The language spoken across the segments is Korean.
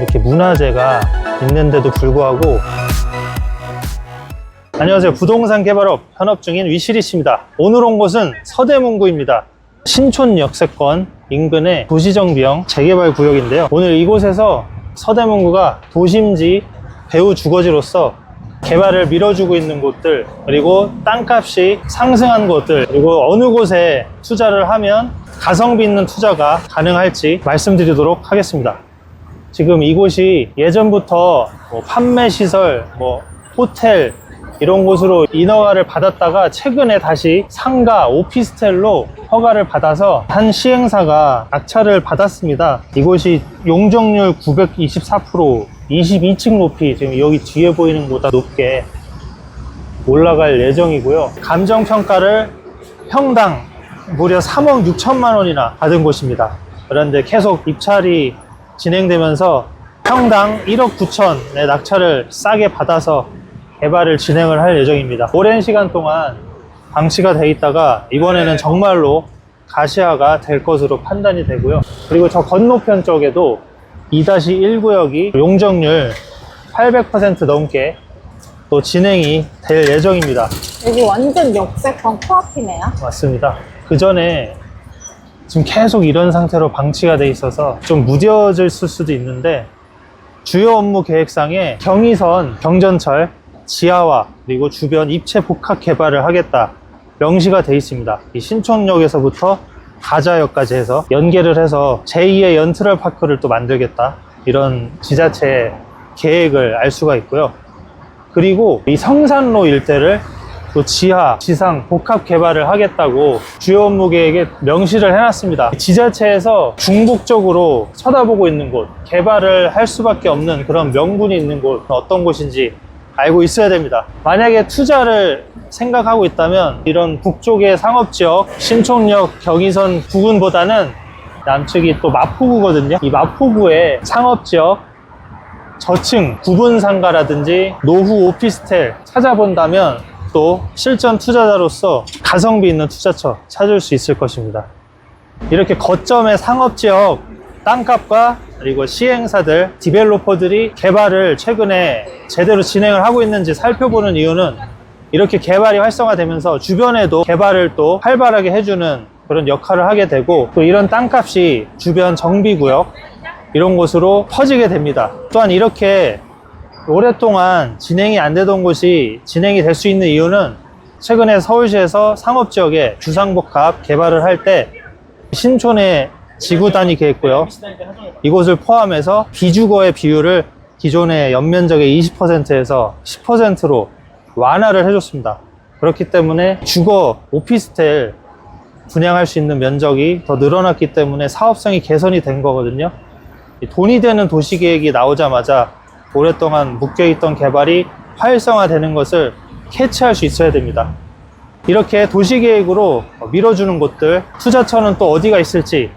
이렇게 문화재가 있는데도 불구하고. 안녕하세요. 부동산 개발업 현업 중인 위시리 씨입니다. 오늘 온 곳은 서대문구입니다. 신촌 역세권 인근의 도시정비형 재개발 구역인데요. 오늘 이곳에서 서대문구가 도심지 배후 주거지로서 개발을 밀어주고 있는 곳들, 그리고 땅값이 상승한 곳들, 그리고 어느 곳에 투자를 하면 가성비 있는 투자가 가능할지 말씀드리도록 하겠습니다. 지금 이곳이 예전부터 판매시설, 호텔 이런 곳으로 인허가를 받았다가 최근에 다시 상가, 오피스텔로 허가를 받아서 한 시행사가 낙찰을 받았습니다. 이곳이 용적률 924%, 22층 높이 지금 여기 뒤에 보이는 것보다 높게 올라갈 예정이고요. 감정평가를 평당 무려 3억 6천만 원이나 받은 곳입니다. 그런데 계속 입찰이 진행되면서 평당 1억 9천의 낙찰을 싸게 받아서 개발을 진행을 할 예정입니다. 오랜 시간 동안 방치가 돼 있다가 이번에는 정말로 가시화가 될 것으로 판단이 되고요. 그리고 저 건너편 쪽에도 2-1 구역이 용적률 800% 넘게 또 진행이 될 예정입니다. 여기 완전 역세권 코앞이네요. 맞습니다. 그 전에 지금 계속 이런 상태로 방치가 돼 있어서 좀 무뎌질 수도 있는데, 주요 업무 계획상에 경의선, 경전철, 지하화, 그리고 주변 입체 복합 개발을 하겠다 명시가 돼 있습니다. 이 신촌역에서부터 가자역까지 해서 연계를 해서 제2의 연트럴 파크를 또 만들겠다, 이런 지자체의 계획을 알 수가 있고요. 그리고 이 성산로 일대를 또 지하, 지상 복합 개발을 하겠다고 주요 업무 계획에 명시를 해놨습니다. 지자체에서 중복적으로 쳐다보고 있는 곳, 개발을 할 수밖에 없는 그런 명분이 있는 곳, 어떤 곳인지 알고 있어야 됩니다. 만약에 투자를 생각하고 있다면 이런 북쪽의 상업지역, 신촌역, 경의선 부근보다는 남측이 또 마포구거든요. 이 마포구의 상업지역, 저층, 구분상가라든지 노후 오피스텔 찾아본다면 또 실전 투자자로서 가성비 있는 투자처 찾을 수 있을 것입니다. 이렇게 거점의 상업지역 땅값과 그리고 시행사들, 디벨로퍼들이 개발을 최근에 제대로 진행을 하고 있는지 살펴보는 이유는, 이렇게 개발이 활성화되면서 주변에도 개발을 또 활발하게 해주는 그런 역할을 하게 되고, 또 이런 땅값이 주변 정비구역 이런 곳으로 퍼지게 됩니다. 또한 이렇게 오랫동안 진행이 안 되던 곳이 진행이 될 수 있는 이유는, 최근에 서울시에서 상업지역에 주상복합 개발을 할 때 신촌에 지구 단위 계획고요, 이곳을 포함해서 비주거의 비율을 기존의 연면적의 20%에서 10%로 완화를 해줬습니다. 그렇기 때문에 주거, 오피스텔 분양할 수 있는 면적이 더 늘어났기 때문에 사업성이 개선이 된 거거든요. 돈이 되는 도시계획이 나오자마자 오랫동안 묶여있던 개발이 활성화되는 것을 캐치할 수 있어야 됩니다. 이렇게 도시계획으로 밀어주는 곳들, 투자처는 또 어디가 있을지,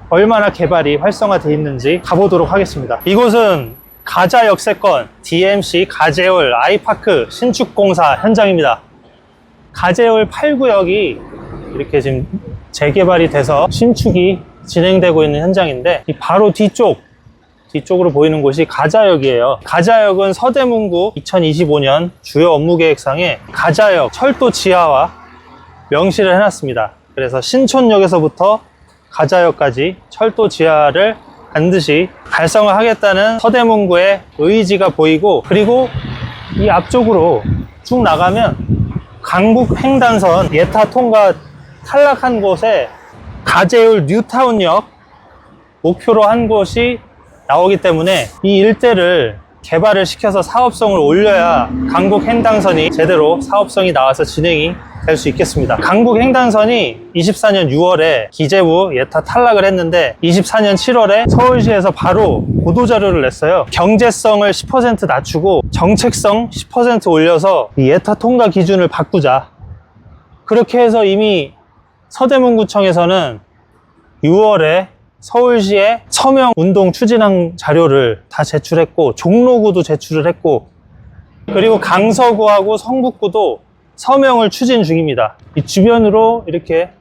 얼마나 개발이 활성화되어 있는지 가보도록 하겠습니다. 이곳은 가자 역세권 DMC 가재울 아이파크 신축공사 현장입니다. 가재울 8구역이 이렇게 지금 재개발이 돼서 신축이 진행되고 있는 현장인데, 이 바로 뒤쪽으로 보이는 곳이 가자역이에요. 가자역은 서대문구 2025년 주요 업무계획상에 가자역 철도 지하화 명시를 해놨습니다. 그래서 신촌역에서부터 가자역까지 철도 지하를 반드시 달성하겠다는 서대문구의 의지가 보이고, 그리고 이 앞쪽으로 쭉 나가면 강북 횡단선 예타 통과 탈락한 곳에 가재울 뉴타운역 목표로 한 곳이 나오기 때문에 이 일대를 개발을 시켜서 사업성을 올려야 강북 횡단선이 제대로 사업성이 나와서 진행이 될 수 있겠습니다. 강북 횡단선이 24년 6월에 기재부 예타 탈락을 했는데, 24년 7월에 서울시에서 바로 보도자료를 냈어요. 경제성을 10% 낮추고 정책성 10% 올려서 이 예타 통과 기준을 바꾸자. 그렇게 해서 이미 서대문구청에서는 6월에 서울시에 서명 운동 추진한 자료를 다 제출했고, 종로구도 제출을 했고, 그리고 강서구하고 성북구도 서명을 추진 중입니다. 이 주변으로 이렇게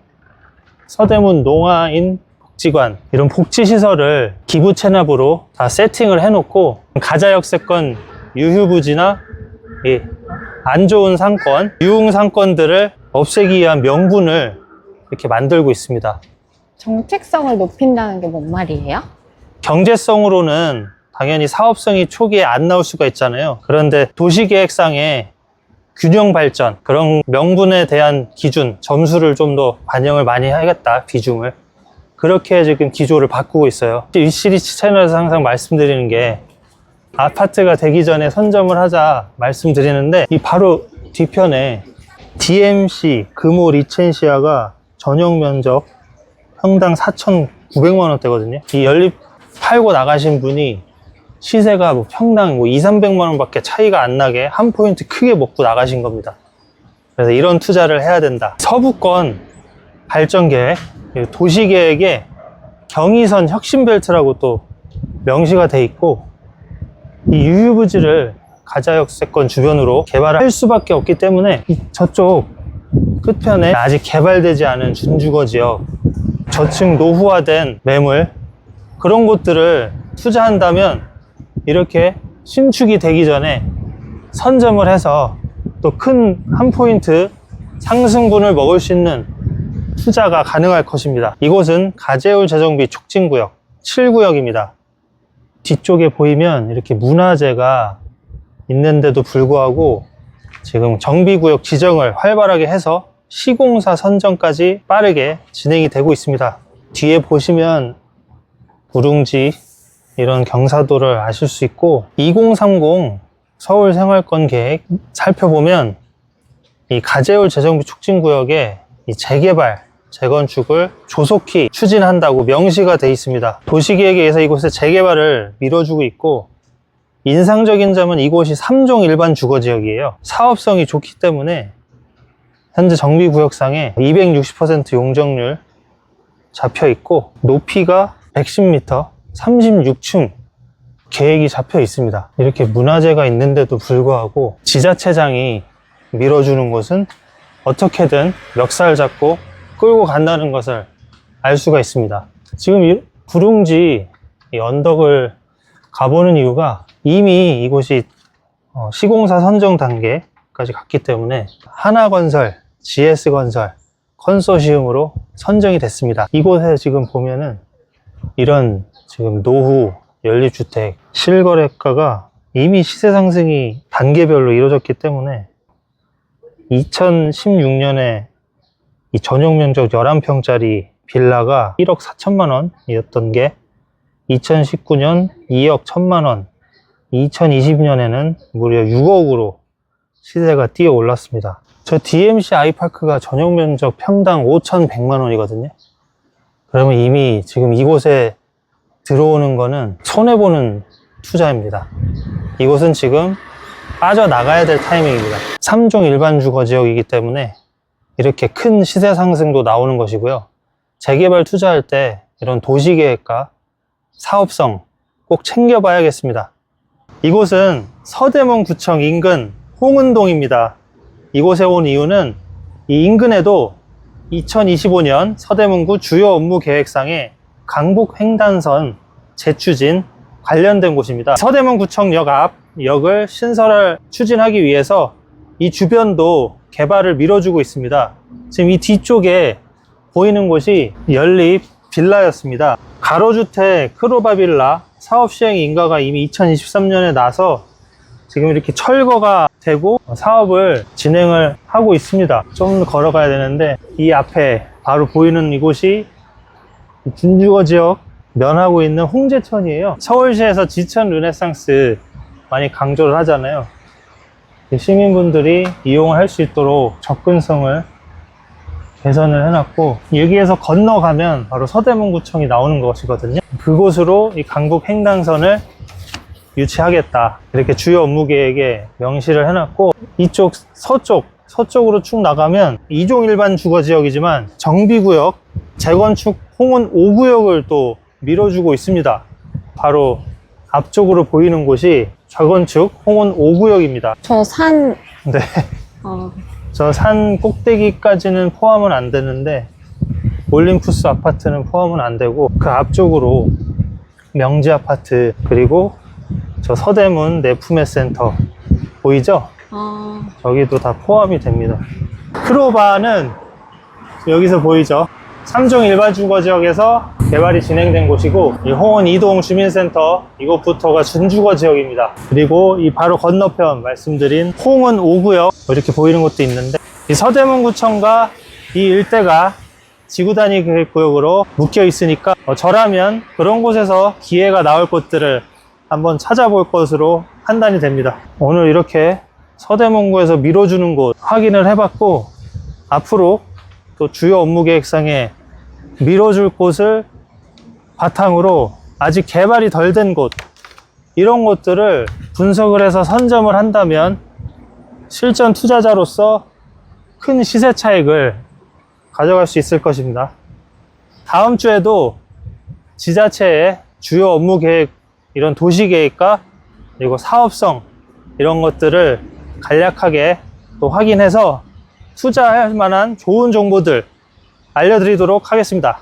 서대문, 농아인, 복지관, 이런 복지시설을 기부 체납으로 다 세팅을 해놓고 가자역세권 유휴부지나 이 안 좋은 상권, 유흥 상권들을 없애기 위한 명분을 이렇게 만들고 있습니다. 정책성을 높인다는 게 뭔 말이에요? 경제성으로는 당연히 사업성이 초기에 안 나올 수가 있잖아요. 그런데 도시계획상의 균형 발전, 그런 명분에 대한 기준, 점수를 좀 더 반영을 많이 하겠다, 비중을. 그렇게 지금 기조를 바꾸고 있어요. 위시리치 채널에서 항상 말씀드리는 게 아파트가 되기 전에 선점을 하자 말씀드리는데, 이 바로 뒤편에 DMC 금호 리첸시아가 전용 면적 평당 4,900만 원대거든요. 이 연립 팔고 나가신 분이 시세가 뭐 평당 200~300만 원밖에 차이가 안 나게 한 포인트 크게 먹고 나가신 겁니다. 그래서 이런 투자를 해야 된다. 서부권 발전계획, 도시계획에 경의선 혁신벨트라고 또 명시가 돼 있고, 이 유휴부지를 가자역세권 주변으로 개발할 수밖에 없기 때문에 저쪽 끝편에 아직 개발되지 않은 준주거지역, 저층 노후화된 매물, 그런 곳들을 투자한다면 이렇게 신축이 되기 전에 선점을 해서 또 큰 한 포인트 상승분을 먹을 수 있는 투자가 가능할 것입니다. 이곳은 가재울 재정비 촉진구역 7구역입니다. 뒤쪽에 보이면 이렇게 문화재가 있는데도 불구하고 지금 정비구역 지정을 활발하게 해서 시공사 선정까지 빠르게 진행이 되고 있습니다. 뒤에 보시면 우룽지, 이런 경사도를 아실 수 있고, 2030 서울 생활권 계획 살펴보면 이 가재울 재정비 촉진구역에 이 재개발, 재건축을 조속히 추진한다고 명시가 돼 있습니다. 도시계획에 의해서 이곳의 재개발을 밀어주고 있고, 인상적인 점은 이곳이 3종 일반 주거지역이에요. 사업성이 좋기 때문에 현재 정비구역상에 260% 용적률 잡혀 있고, 높이가 110m, 36층 계획이 잡혀 있습니다. 이렇게 문화재가 있는데도 불구하고 지자체장이 밀어주는 곳은 어떻게든 멱살 잡고 끌고 간다는 것을 알 수가 있습니다. 지금 이 구릉지 이 언덕을 가보는 이유가 이미 이곳이 시공사 선정 단계까지 갔기 때문에 하나건설, GS건설 컨소시엄으로 선정이 됐습니다. 이곳에 지금 보면은 이런 지금 노후, 연립주택, 실거래가가 이미 시세 상승이 단계별로 이루어졌기 때문에 2016년에 이 전용 면적 11평짜리 빌라가 1억 4천만 원이었던 게 2019년 2억 1천만 원, 2020년에는 무려 6억으로 시세가 뛰어 올랐습니다. 저 DMC 아이파크가 전용 면적 평당 5,100만 원이거든요. 그러면 이미 지금 이곳에 들어오는 거는 손해보는 투자입니다. 이곳은 지금 빠져나가야 될 타이밍입니다. 3종 일반 주거 지역이기 때문에 이렇게 큰 시세 상승도 나오는 것이고요. 재개발 투자할 때 이런 도시계획과 사업성 꼭 챙겨봐야겠습니다. 이곳은 서대문구청 인근 홍은동입니다. 이곳에 온 이유는 이 인근에도 2025년 서대문구 주요 업무 계획상에 강북 횡단선 재추진 관련된 곳입니다. 서대문구청역 앞 역을 신설을 추진하기 위해서 이 주변도 개발을 밀어주고 있습니다. 지금 이 뒤쪽에 보이는 곳이 연립 빌라였습니다. 가로주택 크로바빌라 사업 시행 인가가 이미 2023년에 나서 지금 이렇게 철거가 되고 사업을 진행을 하고 있습니다. 좀 걸어가야 되는데 이 앞에 바로 보이는 이곳이 준주거 지역 면하고 있는 홍제천이에요. 서울시에서 지천 르네상스 많이 강조를 하잖아요. 시민분들이 이용을 할 수 있도록 접근성을 개선을 해놨고, 여기에서 건너가면 바로 서대문구청이 나오는 것이거든요. 그곳으로 이 강북 횡단선을 유치하겠다, 이렇게 주요 업무 계획에 명시를 해놨고, 이쪽 서쪽으로 쭉 나가면 2종 일반 주거 지역이지만 정비구역, 재건축 홍은 5구역을 또 밀어주고 있습니다. 바로 앞쪽으로 보이는 곳이 재건축 홍은 5구역입니다. 저 산, 네. 저 산 꼭대기까지는 포함은 안 되는데 올림푸스 아파트는 포함은 안 되고 그 앞쪽으로 명지 아파트 그리고 저 서대문 내품메센터 보이죠? 저기도 다 포함이 됩니다. 크로바는 여기서 보이죠? 3종 일반 주거 지역에서 개발이 진행된 곳이고 이 홍은 2동 주민센터 이곳부터가 준주거 지역입니다. 그리고 이 바로 건너편 말씀드린 홍은 5구역 이렇게 보이는 곳도 있는데 이 서대문구청과 이 일대가 지구단위 계획구역으로 묶여 있으니까 저라면 그런 곳에서 기회가 나올 곳들을 한번 찾아볼 것으로 판단이 됩니다. 오늘 이렇게 서대문구에서 밀어주는 곳 확인을 해봤고 앞으로 또 주요 업무 계획상에 밀어줄 곳을 바탕으로 아직 개발이 덜 된 곳 이런 곳들을 분석을 해서 선점을 한다면 실전 투자자로서 큰 시세 차익을 가져갈 수 있을 것입니다. 다음 주에도 지자체의 주요 업무 계획 이런 도시 계획과 그리고 사업성 이런 것들을 간략하게 또 확인해서 투자할 만한 좋은 정보들 알려드리도록 하겠습니다.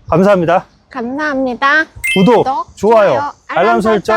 감사합니다. 감사합니다. 구독, 좋아요, 알람 설정.